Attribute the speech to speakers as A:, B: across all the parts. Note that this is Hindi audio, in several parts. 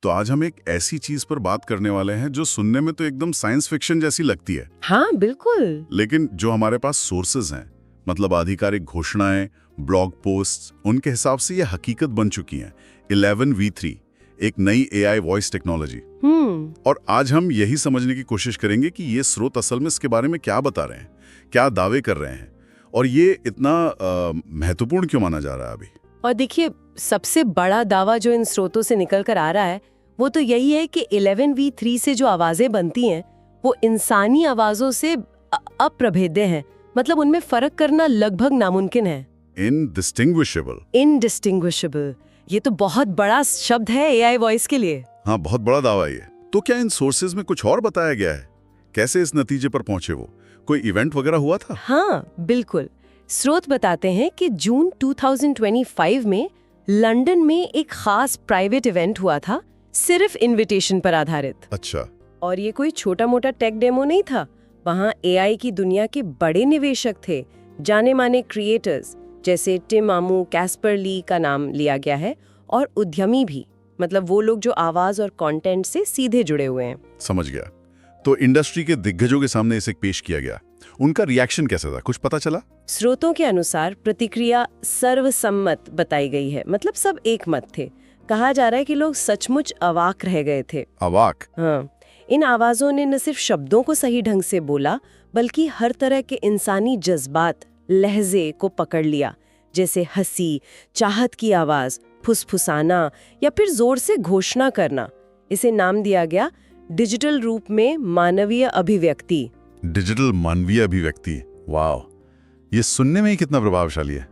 A: तो आज हम एक ऐसी चीज पर बात करने वाले हैं जो सुनने में तो एकदम साइंस फिक्शन जैसी लगती है,
B: हाँ बिल्कुल।
A: लेकिन जो हमारे पास सोर्सेज हैं, मतलब आधिकारिक घोषणाएं, ब्लॉग पोस्ट्स, उनके हिसाब से ये हकीकत बन चुकी हैं। 11v3 एक नई AI वॉइस टेक्नोलॉजी। और आज हम यही समझने की कोशिश करेंगे कि ये स्रोत असल में इसके बारे में क्या बता रहे हैं, क्या दावे कर रहे हैं, और ये इतना महत्वपूर्ण क्यों माना जा रहा है अभी।
B: और देखिए, सबसे बड़ा दावा जो इन स्रोतों से निकल कर आ रहा है वो तो यही है कि 11v3 से जो आवाजें बनती हैं वो इंसानी आवाजों से अप्रभेद्य हैं। मतलब उनमें फर्क करना लगभग नामुमकिन है। इनडिस्टिंग्विशेबल, ये तो बहुत बड़ा शब्द है AI वॉइस के लिए।
A: हाँ, बहुत बड़ा दावा है ये। तो क्या इन सोर्सेज में कुछ और बताया गया है? कैसे इस नतीजे पर पहुंचे वो? कोई इवेंट वगैरह हुआ था?
B: हाँ बिल्कुल। स्रोत बताते हैं कि जून 2025 में लंदन में एक खास प्राइवेट इवेंट हुआ था, सिर्फ इनविटेशन पर आधारित।
A: अच्छा।
B: और ये कोई छोटा मोटा टेक डेमो नहीं था। वहाँ AI की दुनिया के बड़े निवेशक थे, जाने माने क्रिएटर्स जैसे टिम आमू, कैस्पर ली का नाम लिया गया है, और उद्यमी भी, मतलब वो लोग जो आवाज और कंटेंट से सीधे जुड़े हुए हैं।
A: समझ गया। तो इंडस्ट्री के दिग्गजों के सामने इसे पेश किया गया। उनका रिएक्शन कैसा था, कुछ पता चला?
B: स्रोतों के अनुसार प्रतिक्रिया सर्वसम्मत बताई गई है, मतलब सब एक मत थे। कहा जा रहा है कि लोग सचमुच अवाक रह गए थे।
A: अवाक?
B: हाँ, इन आवाजों ने न सिर्फ शब्दों को सही ढंग से बोला, बल्कि हर तरह के इंसानी जज्बात, लहजे को पकड़ लिया, जैसे हंसी, चाहत की आवाज, फुसफुसाना या फिर जोर से घोषणा करना। इसे नाम दिया गया डिजिटल रूप में मानवीय अभिव्यक्ति।
A: डिजिटल मानवीय अभिव्यक्ति, वाह, ये सुनने में ही कितना प्रभावशाली है।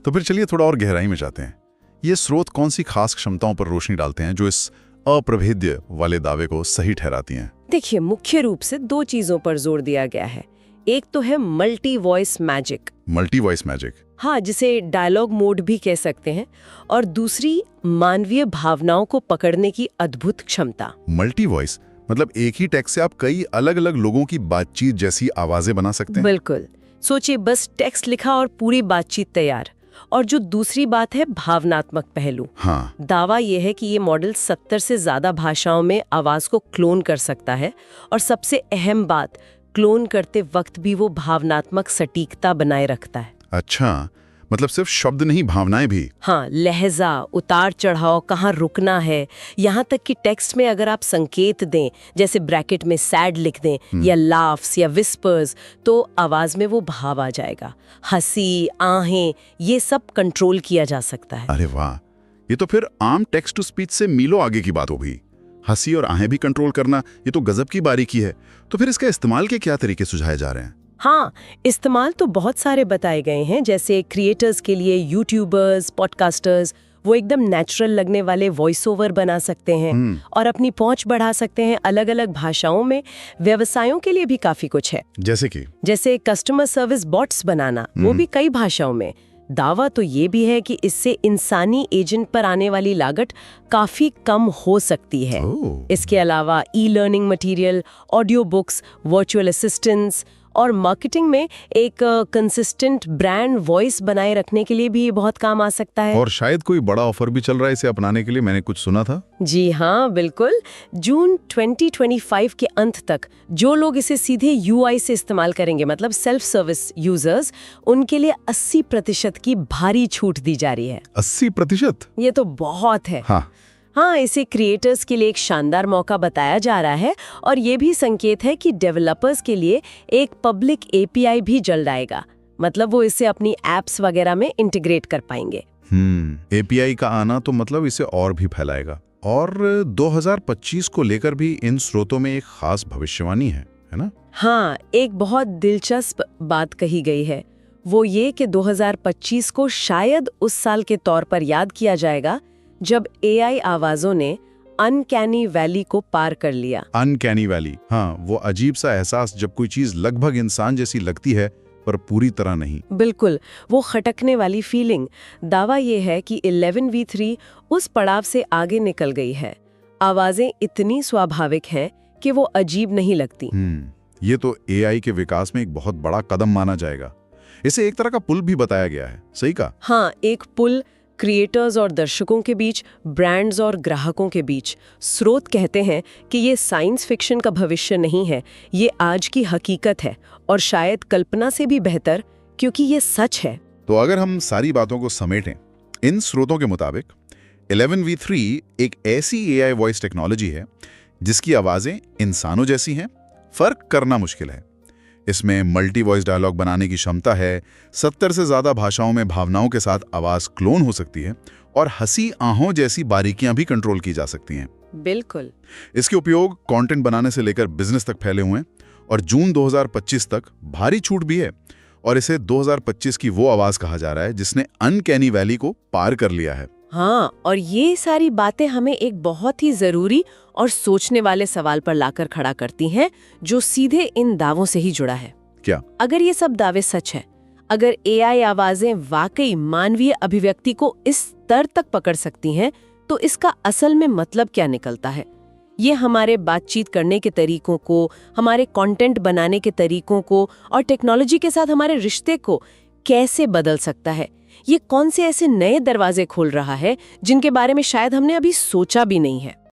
A: तो फिर चलिए थोड़ा और गहराई में जाते हैं। ये स्रोत कौन सी खास क्षमताओं पर रोशनी डालते हैं जो इस अप्रभेद्य वाले दावे को सही ठहराती हैं?
B: देखिए, मुख्य रूप से दो चीजों पर जोर दिया गया है। एक तो है multi voice magic.
A: Multi voice magic?
B: हाँ, जिसे डायलॉग मोड भी कह सकते हैं। और दूसरी, मानवीय भावनाओं को पकड़ने की अद्भुत क्षमता।
A: मल्टी वॉइस मतलब एक ही टेक्स्ट से आप कई अलग अलग लोगों की बातचीत जैसी आवाजें बना सकते हैं?
B: बिल्कुल। सोचिए, बस टेक्स्ट लिखा और पूरी बातचीत तैयार। और जो दूसरी बात है, भावनात्मक पहलू।
A: हाँ।
B: दावा यह है कि ये मॉडल 70 से ज्यादा भाषाओं में आवाज को क्लोन कर सकता है, और सबसे अहम बात, क्लोन करते वक्त भी वो भावनात्मक सटीकता बनाए रखता है।
A: अच्छा, मतलब सिर्फ शब्द नहीं, भावनाएं भी?
B: हाँ, लहजा, उतार चढ़ाव, कहाँ रुकना है, यहाँ तक कि टेक्स्ट में अगर आप संकेत दें, जैसे ब्रैकेट में सैड लिख दें या लाफ्स या विस्पर्स, तो आवाज में वो भाव आ जाएगा। हंसी, आहें, ये सब कंट्रोल किया जा सकता है।
A: अरे वाह, ये तो फिर आम टेक्स्ट टू स्पीच से मीलों आगे की बात हो गई। हंसी और आहें भी कंट्रोल करना, ये तो गजब की बारीकी है। तो फिर इसका इस्तेमाल के क्या तरीके सुझाए जा रहे हैं?
B: हाँ, इस्तेमाल तो बहुत सारे बताए गए हैं, जैसे क्रिएटर्स के लिए यूट्यूबर्स, पॉडकास्टर्स, वो एकदम नेचुरल लगने वाले वॉइस ओवर बना सकते हैं और अपनी पहुंच बढ़ा सकते हैं अलग अलग भाषाओं में। व्यवसायों के लिए भी काफी कुछ है, जैसे कस्टमर सर्विस बॉट्स बनाना, वो भी कई भाषाओं में। दावा तो ये भी है कि इससे इंसानी एजेंट पर आने वाली लागत काफी कम हो सकती है। इसके अलावा e-learning material, audio books, virtual assistants और मार्केटिंग में एक कंसिस्टेंट ब्रांड वॉइस बनाए रखने के लिए भी ये बहुत काम आ सकता है।
A: और शायद कोई बड़ा ऑफर भी चल रहा है इसे अपनाने के लिए, मैंने कुछ सुना था।
B: जी हाँ, बिल्कुल। जून 2025 के अंत तक जो लोग इसे सीधे UI से इस्तेमाल करेंगे, मतलब सेल्फ सर्विस यूजर्स, उनके लिए 80% की भारी छूट दी जा रही है।
A: 80%?
B: ये तो बहुत है।
A: हाँ,
B: इसे क्रिएटर्स के लिए एक शानदार मौका बताया जा रहा है, और ये भी संकेत है कि डेवलपर्स के लिए एक पब्लिक API भी जल्द आएगा। मतलब वो इसे अपनी एप्स वगैरह में इंटीग्रेट कर पाएंगे।
A: API का आना तो मतलब इसे और भी फैलाएगा। और 2025 को लेकर भी इन स्रोतों में एक खास भविष्यवाणी है ना?
B: हाँ, एक बहुत दिलचस्प बात कही गई है, वो ये कि 2025 को शायद उस साल के तौर पर याद किया जाएगा जब AI आवाजों ने अनकैनी वैली को पार कर लिया।
A: अनकैनी वैली, हाँ, वो अजीब सा एहसास जब कोई चीज लगभग इंसान जैसी लगती है पर पूरी तरह नहीं।
B: बिल्कुल, वो खटकने वाली फीलिंग। दावा ये है कि 11v3 उस पड़ाव से आगे निकल गई है। आवाजें इतनी स्वाभाविक हैं कि वो अजीब नहीं लगती।
A: ये तो AI के विकास में एक बहुत बड़ा कदम माना जाएगा। इसे एक तरह का पुल भी बताया गया है, सही कहा?
B: हाँ, एक पुल क्रिएटर्स और दर्शकों के बीच, ब्रांड्स और ग्राहकों के बीच। स्रोत कहते हैं कि ये साइंस फिक्शन का भविष्य नहीं है, ये आज की हकीकत है और शायद कल्पना से भी बेहतर, क्योंकि ये सच है।
A: तो अगर हम सारी बातों को समेटें, इन स्रोतों के मुताबिक 11v3 एक ऐसी एआई वॉइस टेक्नोलॉजी है जिसकी आवाजें इंसानों जैसी हैं, फर्क करना मुश्किल है। इसमें मल्टी वॉइस डायलॉग बनाने की क्षमता है, 70 से ज्यादा भाषाओं में भावनाओं के साथ आवाज क्लोन हो सकती है और हंसी आहों जैसी बारीकियां भी कंट्रोल की जा सकती हैं।
B: बिल्कुल।
A: इसके उपयोग कंटेंट बनाने से लेकर बिजनेस तक फैले हुए हैं और जून 2025 तक भारी छूट भी है और इसे 2025 की वो आवाज कहा जा रहा है जिसने अनकैनी वैली को पार कर लिया है।
B: हाँ, और ये सारी बातें हमें एक बहुत ही जरूरी और सोचने वाले सवाल पर लाकर खड़ा करती हैं, जो सीधे इन दावों से ही जुड़ा है।
A: क्या?
B: अगर ये सब दावे सच है, अगर एआई आवाजें वाकई मानवीय अभिव्यक्ति को इस स्तर तक पकड़ सकती हैं, तो इसका असल में मतलब क्या निकलता है? ये हमारे बातचीत करने के तरीकों को, हमारे कंटेंट बनाने के तरीकों को और टेक्नोलॉजी के साथ हमारे रिश्ते को कैसे बदल सकता है? ये कौन से ऐसे नए दरवाजे खोल रहा है जिनके बारे में शायद हमने अभी सोचा भी नहीं है?